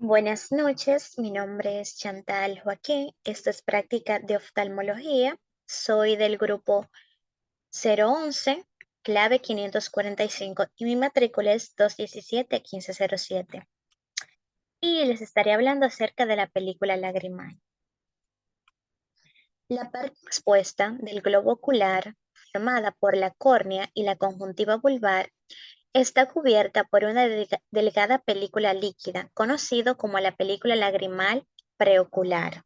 Buenas noches, mi nombre es Chantal Joaquín. Esta es práctica de oftalmología. Soy del grupo 011, clave 545 y mi matrícula es 217-1507. Y les estaré hablando acerca de la película Lagrimal. La parte expuesta del globo ocular, formada por la córnea y la conjuntiva vulvar, está cubierta por una delgada película líquida, conocido como la película lagrimal preocular.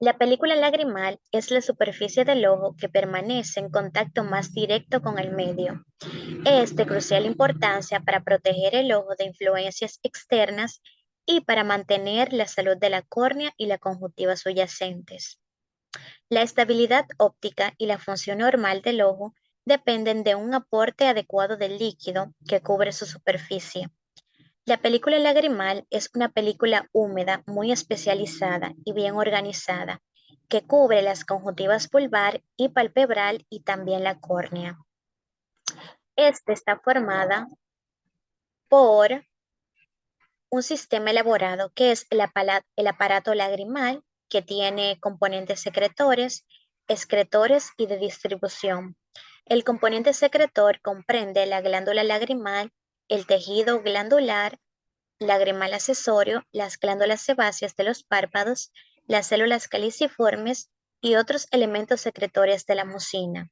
La película lagrimal es la superficie del ojo que permanece en contacto más directo con el medio. Es de crucial importancia para proteger el ojo de influencias externas y para mantener la salud de la córnea y la conjuntiva subyacentes. La estabilidad óptica y la función normal del ojo dependen de un aporte adecuado del líquido que cubre su superficie. La película lagrimal es una película húmeda muy especializada y bien organizada que cubre las conjuntivas vulvar y palpebral y también la córnea. Esta está formada por un sistema elaborado que es el aparato lagrimal, que tiene componentes secretores, excretores y de distribución. El componente secretor comprende la glándula lagrimal, el tejido glandular, lagrimal accesorio, las glándulas sebáceas de los párpados, las células caliciformes y otros elementos secretores de la mucina.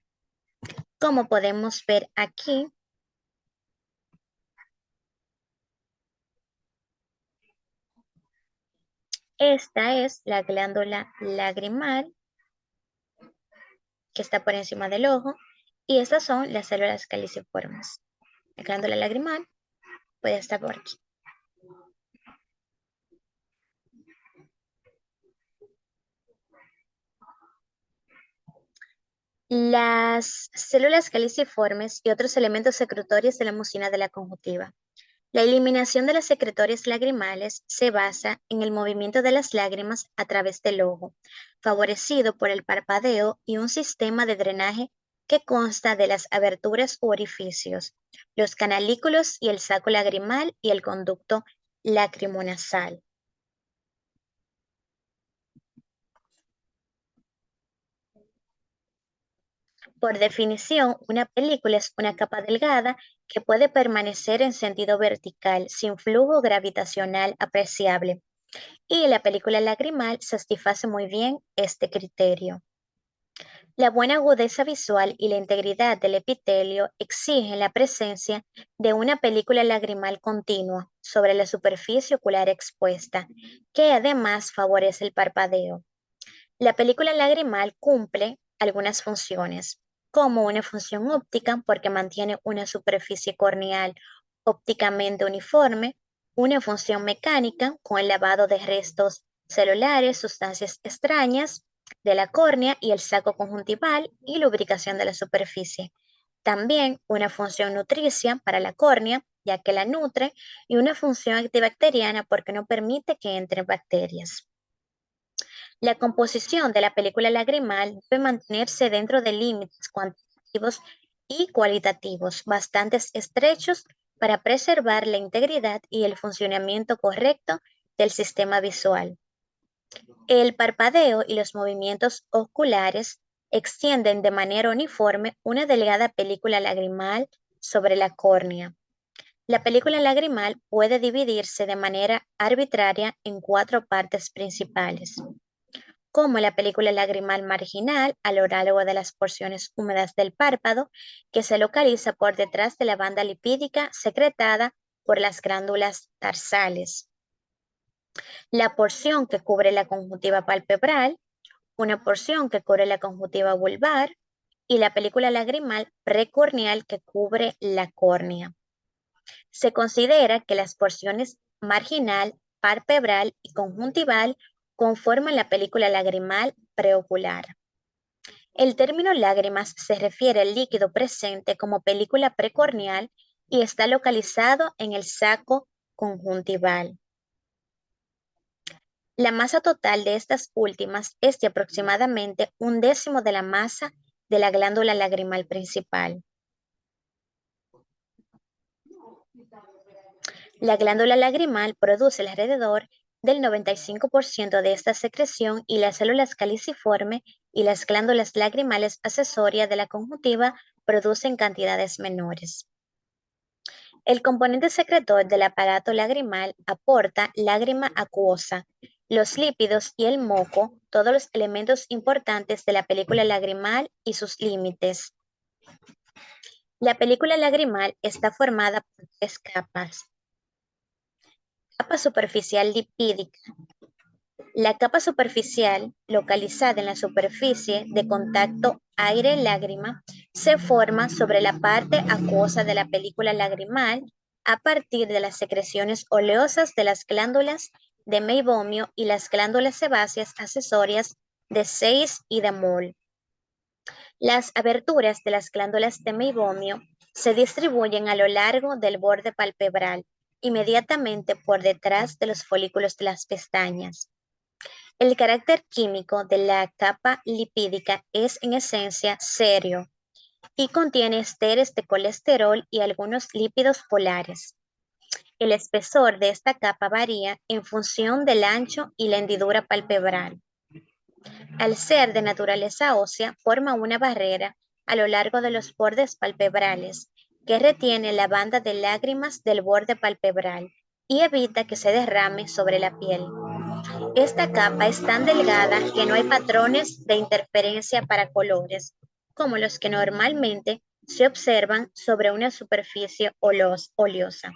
Como podemos ver aquí, esta es la glándula lagrimal que está por encima del ojo y estas son las células caliciformes. La glándula lagrimal puede estar por aquí. Las células caliciformes y otros elementos secretorios de la mucina de la conjuntiva. La eliminación de las secretorias lagrimales se basa en el movimiento de las lágrimas a través del ojo, favorecido por el parpadeo y un sistema de drenaje que consta de las aberturas u orificios, los canalículos y el saco lagrimal y el conducto lacrimonasal. Por definición, una película es una capa delgada que puede permanecer en sentido vertical sin flujo gravitacional apreciable, y la película lagrimal satisface muy bien este criterio. La buena agudeza visual y la integridad del epitelio exigen la presencia de una película lagrimal continua sobre la superficie ocular expuesta, que además favorece el parpadeo. La película lagrimal cumple algunas funciones, como una función óptica porque mantiene una superficie corneal ópticamente uniforme, una función mecánica con el lavado de restos celulares, sustancias extrañas de la córnea y el saco conjuntival y lubricación de la superficie. También una función nutricia para la córnea, ya que la nutre, y una función antibacteriana porque no permite que entren bacterias. La composición de la película lagrimal debe mantenerse dentro de límites cuantitativos y cualitativos bastante estrechos para preservar la integridad y el funcionamiento correcto del sistema visual. El parpadeo y los movimientos oculares extienden de manera uniforme una delgada película lagrimal sobre la córnea. La película lagrimal puede dividirse de manera arbitraria en cuatro partes principales, como la película lagrimal marginal a lo largo de las porciones húmedas del párpado, que se localiza por detrás de la banda lipídica secretada por las glándulas tarsales. La porción que cubre la conjuntiva palpebral, una porción que cubre la conjuntiva vulvar y la película lagrimal precorneal que cubre la córnea. Se considera que las porciones marginal, palpebral y conjuntival conforman la película lagrimal preocular. El término lágrimas se refiere al líquido presente como película precorneal y está localizado en el saco conjuntival. La masa total de estas últimas es de aproximadamente 1/10 de la masa de la glándula lagrimal principal. La glándula lagrimal produce alrededor del 95% de esta secreción y las células caliciforme y las glándulas lagrimales accesorias de la conjuntiva producen cantidades menores. El componente secretor del aparato lagrimal aporta lágrima acuosa, los lípidos y el moco, todos los elementos importantes de la película lagrimal y sus límites. La película lagrimal está formada por tres capas. Capa superficial lipídica. La capa superficial, localizada en la superficie de contacto aire-lágrima, se forma sobre la parte acuosa de la película lagrimal a partir de las secreciones oleosas de las glándulas de meibomio y las glándulas sebáceas accesorias de Sayce y de Moll. Las aberturas de las glándulas de meibomio se distribuyen a lo largo del borde palpebral, inmediatamente por detrás de los folículos de las pestañas. El carácter químico de la capa lipídica es en esencia serio y contiene esteres de colesterol y algunos lípidos polares. El espesor de esta capa varía en función del ancho y la hendidura palpebral. Al ser de naturaleza ósea, forma una barrera a lo largo de los bordes palpebrales que retiene la banda de lágrimas del borde palpebral y evita que se derrame sobre la piel. Esta capa es tan delgada que no hay patrones de interferencia para colores, como los que normalmente se observan sobre una superficie oleosa.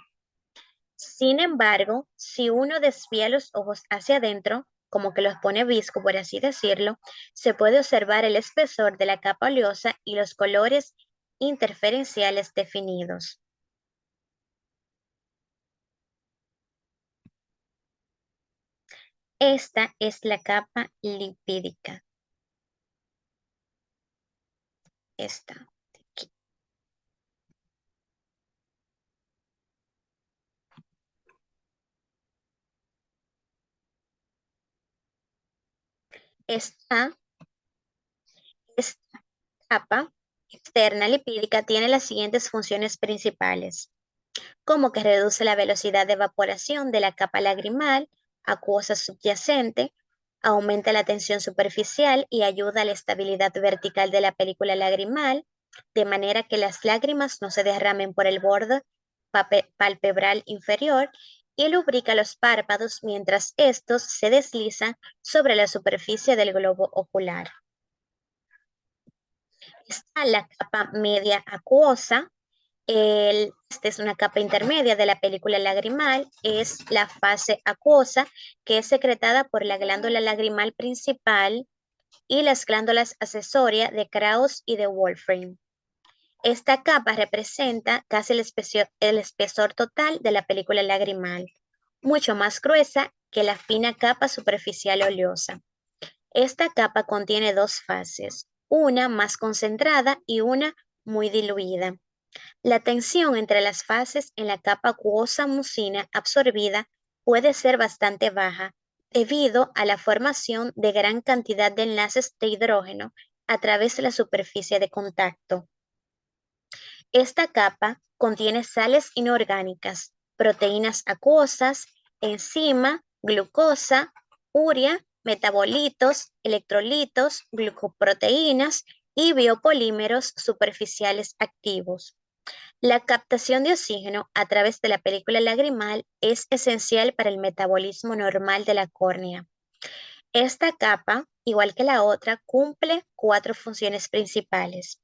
Sin embargo, si uno desvía los ojos hacia adentro, como que los pone visco, por así decirlo, se puede observar el espesor de la capa oleosa y los colores interferenciales definidos. Esta es la capa lipídica. Esta de aquí. Esta capa externa lipídica tiene las siguientes funciones principales, como que reduce la velocidad de evaporación de la capa lagrimal acuosa subyacente, aumenta la tensión superficial y ayuda a la estabilidad vertical de la película lagrimal, de manera que las lágrimas no se derramen por el borde palpebral inferior y lubrica los párpados mientras estos se deslizan sobre la superficie del globo ocular. Está la capa media acuosa. Esta es una capa intermedia de la película lagrimal, es la fase acuosa que es secretada por la glándula lagrimal principal y las glándulas accesorias de Krauss y de Wolfram. Esta capa representa casi el espesor total de la película lagrimal, mucho más gruesa que la fina capa superficial oleosa. Esta capa contiene dos fases, una más concentrada y una muy diluida. La tensión entre las fases en la capa acuosa mucina absorbida puede ser bastante baja debido a la formación de gran cantidad de enlaces de hidrógeno a través de la superficie de contacto. Esta capa contiene sales inorgánicas, proteínas acuosas, enzima, glucosa, urea, metabolitos, electrolitos, glucoproteínas y biopolímeros superficiales activos. La captación de oxígeno a través de la película lagrimal es esencial para el metabolismo normal de la córnea. Esta capa, igual que la otra, cumple cuatro funciones principales.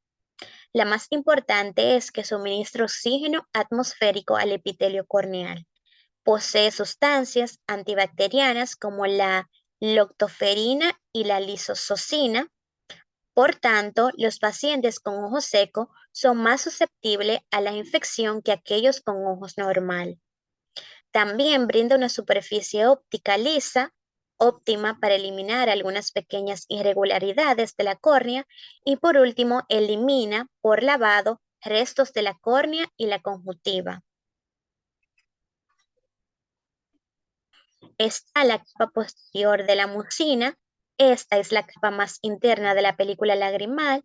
La más importante es que suministra oxígeno atmosférico al epitelio corneal. Posee sustancias antibacterianas como la lactoferina y la lisozocina. Por tanto, los pacientes con ojo seco son más susceptibles a la infección que aquellos con ojos normal. También brinda una superficie óptica lisa, óptima para eliminar algunas pequeñas irregularidades de la córnea y por último elimina por lavado restos de la córnea y la conjuntiva. Está la capa posterior de la mucina, Esta es la capa más interna de la película lagrimal.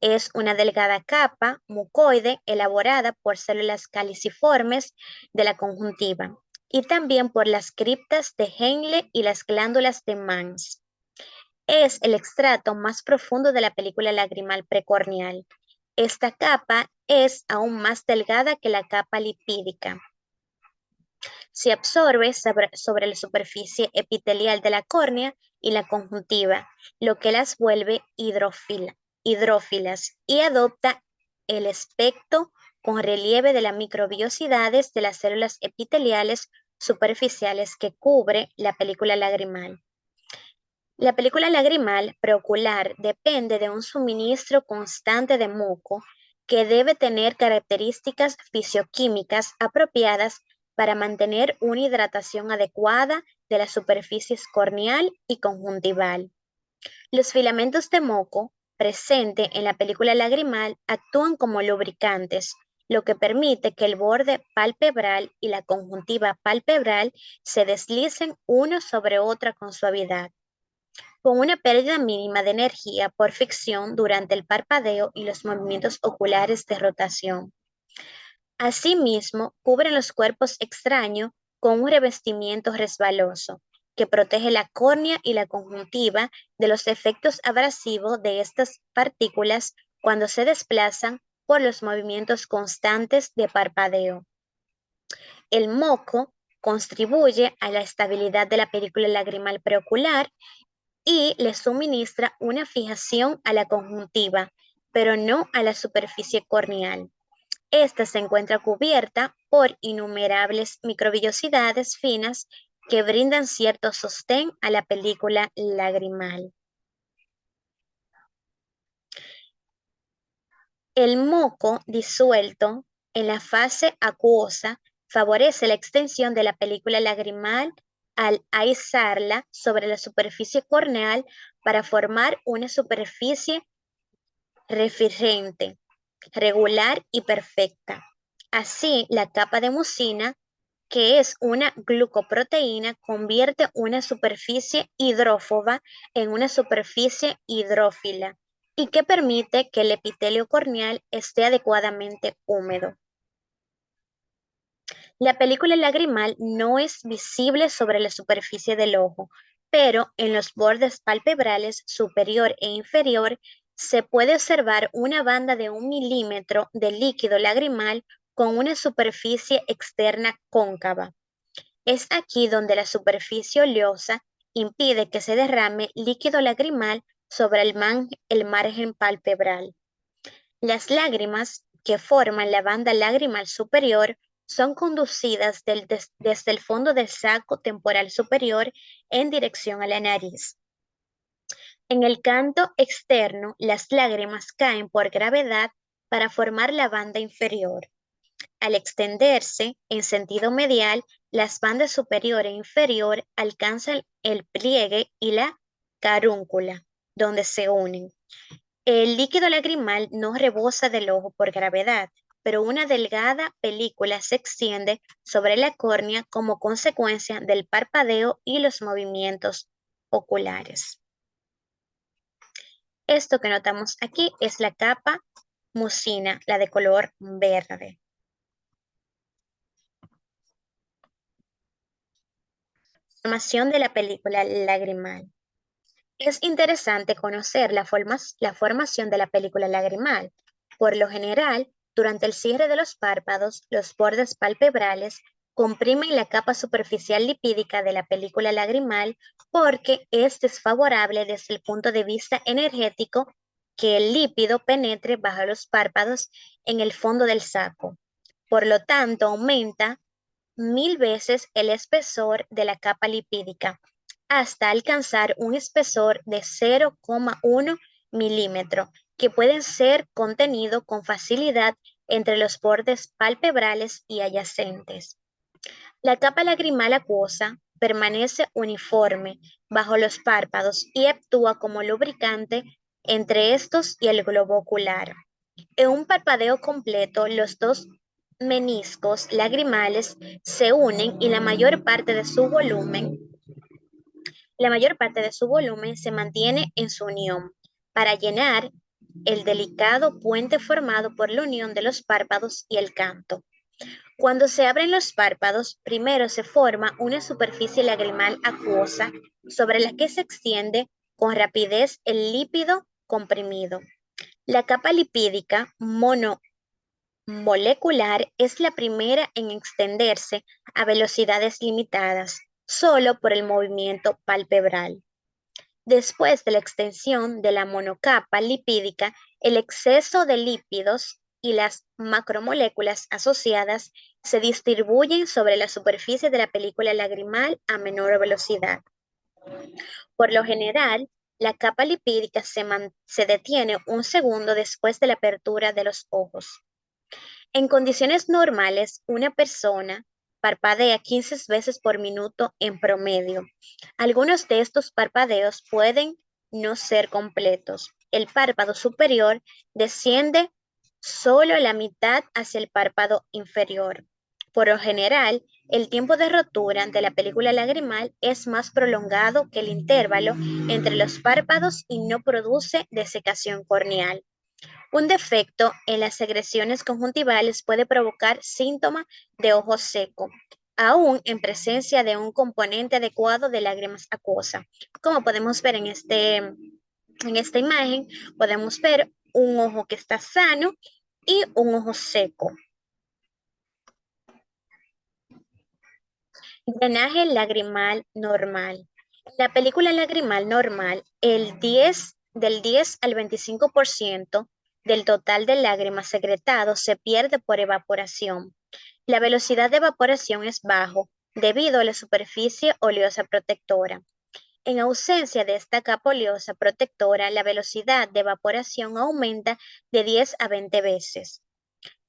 Es una delgada capa mucoide elaborada por células caliciformes de la conjuntiva y también por las criptas de Henle y las glándulas de Mans. Es el extracto más profundo de la película lagrimal precorneal. Esta capa es aún más delgada que la capa lipídica. Se absorbe sobre la superficie epitelial de la córnea y la conjuntiva, lo que las vuelve hidrófilas y adopta el aspecto con relieve de las microbiosidades de las células epiteliales superficiales que cubre la película lagrimal. La película lagrimal preocular depende de un suministro constante de muco que debe tener características fisioquímicas apropiadas para mantener una hidratación adecuada de las superficies corneal y conjuntival. Los filamentos de moco presentes en la película lagrimal actúan como lubricantes, lo que permite que el borde palpebral y la conjuntiva palpebral se deslicen uno sobre otra con suavidad con una pérdida mínima de energía por fricción durante el parpadeo y los movimientos oculares de rotación. Asimismo, cubren los cuerpos extraños con un revestimiento resbaloso que protege la córnea y la conjuntiva de los efectos abrasivos de estas partículas cuando se desplazan por los movimientos constantes de parpadeo. El moco contribuye a la estabilidad de la película lagrimal preocular y le suministra una fijación a la conjuntiva, pero no a la superficie corneal. Esta se encuentra cubierta por innumerables microvillosidades finas que brindan cierto sostén a la película lagrimal. El moco disuelto en la fase acuosa favorece la extensión de la película lagrimal al aisarla sobre la superficie corneal para formar una superficie refrigerante, regular y perfecta. Así, la capa de mucina, que es una glucoproteína, convierte una superficie hidrófoba en una superficie hidrófila y que permite que el epitelio corneal esté adecuadamente húmedo. La película lagrimal no es visible sobre la superficie del ojo, pero en los bordes palpebrales superior e inferior se puede observar una banda de 1 milímetro de líquido lagrimal con una superficie externa cóncava. Es aquí donde la superficie oleosa impide que se derrame líquido lagrimal sobre el margen palpebral. Las lágrimas que forman la banda lagrimal superior son conducidas desde el fondo del saco temporal superior en dirección a la nariz. En el canto externo, las lágrimas caen por gravedad para formar la banda inferior. Al extenderse en sentido medial, las bandas superior e inferior alcanzan el pliegue y la carúncula, donde se unen. El líquido lagrimal no rebosa del ojo por gravedad, pero una delgada película se extiende sobre la córnea como consecuencia del parpadeo y los movimientos oculares. Esto que notamos aquí es la capa mucina, la de color verde. Formación de la película lagrimal. Es interesante conocer la formación de la película lagrimal. Por lo general, durante el cierre de los párpados, los bordes palpebrales comprimen la capa superficial lipídica de la película lagrimal porque es desfavorable desde el punto de vista energético que el lípido penetre bajo los párpados en el fondo del saco. Por lo tanto, aumenta 1000 veces el espesor de la capa lipídica hasta alcanzar un espesor de 0,1 milímetro, que pueden ser contenido con facilidad entre los bordes palpebrales y adyacentes. La capa lagrimal acuosa permanece uniforme bajo los párpados y actúa como lubricante entre estos y el globo ocular. En un parpadeo completo, los dos meniscos lagrimales se unen y la mayor parte de su volumen La mayor parte de su volumen se mantiene en su unión para llenar el delicado puente formado por la unión de los párpados y el canto. Cuando se abren los párpados, primero se forma una superficie lagrimal acuosa sobre la que se extiende con rapidez el lípido comprimido. La capa lipídica monomolecular es la primera en extenderse a velocidades limitadas, solo por el movimiento palpebral. Después de la extensión de la monocapa lipídica, el exceso de lípidos y las macromoléculas asociadas se distribuyen sobre la superficie de la película lagrimal a menor velocidad. Por lo general, la capa lipídica se detiene un segundo después de la apertura de los ojos. En condiciones normales, una persona parpadea 15 veces por minuto en promedio. Algunos de estos parpadeos pueden no ser completos. El párpado superior desciende solo la mitad hacia el párpado inferior. Por lo general, el tiempo de rotura de la película lagrimal es más prolongado que el intervalo entre los párpados y no produce desecación corneal. Un defecto en las secreciones conjuntivales puede provocar síntomas de ojo seco, aún en presencia de un componente adecuado de lágrimas acuosas. Como podemos ver en esta imagen, podemos ver un ojo que está sano y un ojo seco. Drenaje lagrimal normal. En la película lagrimal normal, del 10 al 25% del total de lágrimas secretado se pierde por evaporación. La velocidad de evaporación es bajo debido a la superficie oleosa protectora. En ausencia de esta capa oleosa protectora, la velocidad de evaporación aumenta de 10 a 20 veces.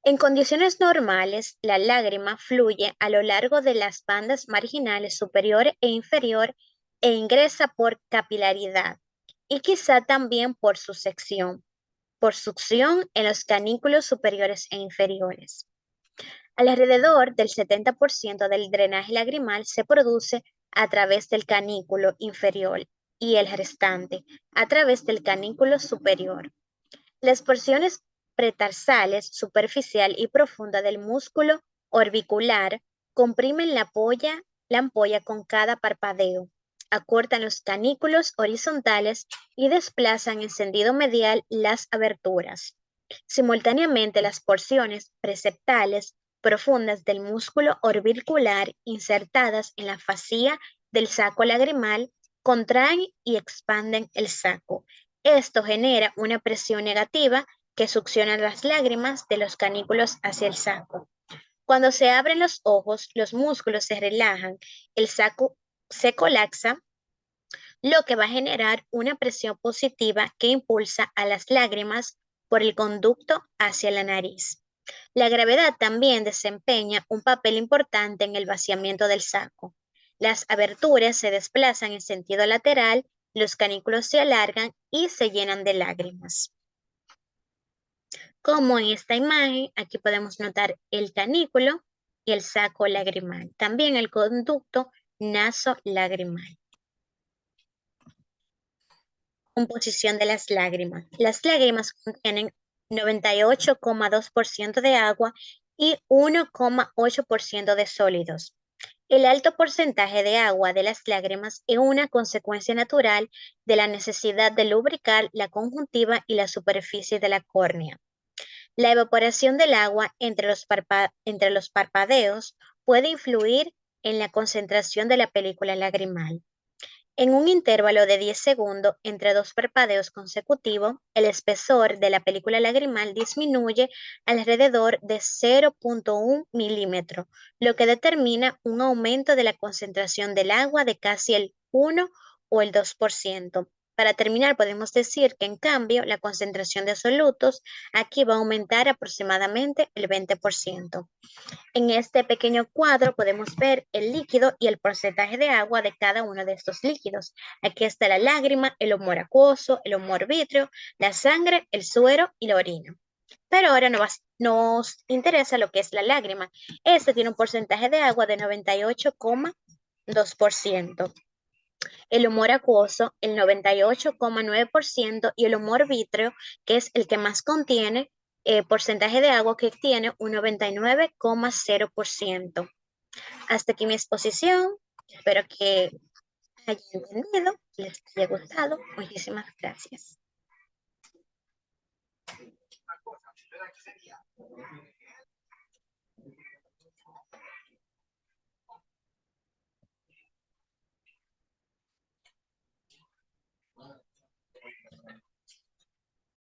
En condiciones normales, la lágrima fluye a lo largo de las bandas marginales superior e inferior e ingresa por capilaridad y quizá también por succión en los canículos superiores e inferiores. Alrededor del 70% del drenaje lagrimal se produce a través del canículo inferior y el restante a través del canículo superior. Las porciones pretarsales, superficial y profunda del músculo orbicular comprimen la ampolla con cada parpadeo, acortan los canículos horizontales y desplazan en sentido medial las aberturas. Simultáneamente, las porciones preceptales profundas del músculo orbicular insertadas en la fascia del saco lagrimal contraen y expanden el saco. Esto genera una presión negativa que succiona las lágrimas de los canículos hacia el saco. Cuando se abren los ojos, los músculos se relajan, el saco se colapsa, lo que va a generar una presión positiva que impulsa a las lágrimas por el conducto hacia la nariz. La gravedad también desempeña un papel importante en el vaciamiento del saco. Las aberturas se desplazan en sentido lateral, los canículos se alargan y se llenan de lágrimas. Como en esta imagen, aquí podemos notar el canículo y el saco lagrimal. También el conducto naso-lagrimal. Composición de las lágrimas. Las lágrimas contienen 98,2% de agua y 1,8% de sólidos. El alto porcentaje de agua de las lágrimas es una consecuencia natural de la necesidad de lubricar la conjuntiva y la superficie de la córnea. La evaporación del agua entre los parpadeos puede influir en la concentración de la película lagrimal. En un intervalo de 10 segundos entre dos parpadeos consecutivos, el espesor de la película lagrimal disminuye alrededor de 0,1 milímetro, lo que determina un aumento de la concentración del agua de casi el 1 o el 2%. Para terminar, podemos decir que en cambio la concentración de solutos aquí va a aumentar aproximadamente el 20%. En este pequeño cuadro podemos ver el líquido y el porcentaje de agua de cada uno de estos líquidos. Aquí está la lágrima, el humor acuoso, el humor vítreo, la sangre, el suero y la orina. Pero ahora nos interesa lo que es la lágrima. Este tiene un porcentaje de agua de 98,2%. El humor acuoso, el 98,9%, y el humor vítreo, que es el que más contiene porcentaje de agua, que tiene un 99,0%. Hasta aquí mi exposición. Espero que hayan entendido, les haya gustado. Muchísimas gracias.